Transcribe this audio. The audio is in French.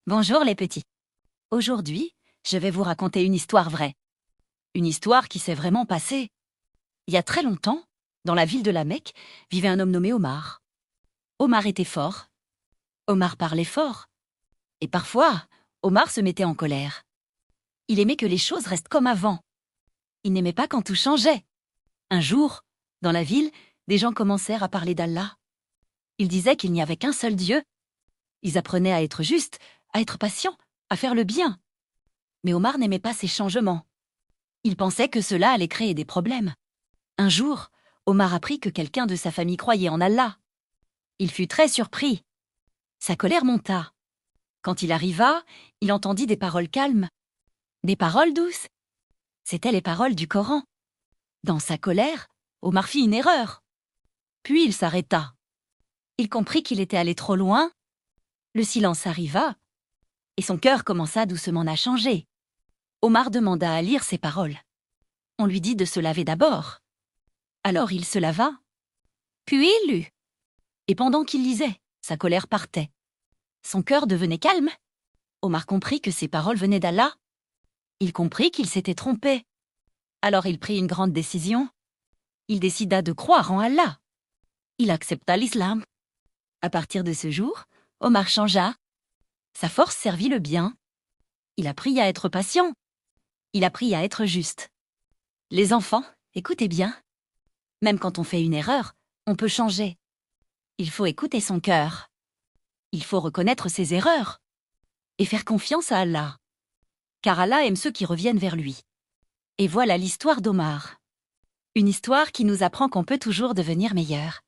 Bonjour les petits. Aujourd'hui, je vais vous raconter une histoire vraie. Une histoire qui s'est vraiment passée. Il y a très longtemps, dans la ville de la Mecque, vivait un homme nommé Omar. Omar était fort. Omar parlait fort. Et parfois, Omar se mettait en colère. Il aimait que les choses restent comme avant. Il n'aimait pas quand tout changeait. Un jour, dans la ville, des gens commencèrent à parler d'Allah. Ils disaient qu'il n'y avait qu'un seul Dieu. Ils apprenaient à être justes, à être patients, à faire le bien. Mais Omar n'aimait pas ces changements. Il pensait que cela allait créer des problèmes. Un jour, Omar apprit que quelqu'un de sa famille croyait en Allah. Il fut très surpris. Sa colère monta. Quand il arriva, il entendit des paroles calmes, des paroles douces. C'étaient les paroles du Coran. Dans sa colère, Omar fit une erreur. Puis il s'arrêta. Il comprit qu'il était allé trop loin. Le silence arriva, et son cœur commença doucement à changer. Omar demanda à lire ces paroles. On lui dit de se laver d'abord. Alors il se lava, puis il lut. Et pendant qu'il lisait, sa colère partait. Son cœur devenait calme. Omar comprit que ces paroles venaient d'Allah. Il comprit qu'il s'était trompé. Alors il prit une grande décision. Il décida de croire en Allah. Il accepta l'islam. À partir de ce jour, Omar changea. Sa force servit le bien. Il apprit à être patient. Il apprit à être juste. Les enfants, écoutez bien. Même quand on fait une erreur, on peut changer. Il faut écouter son cœur. Il faut reconnaître ses erreurs et faire confiance à Allah. Car Allah aime ceux qui reviennent vers lui. Et voilà l'histoire d'Omar. Une histoire qui nous apprend qu'on peut toujours devenir meilleur.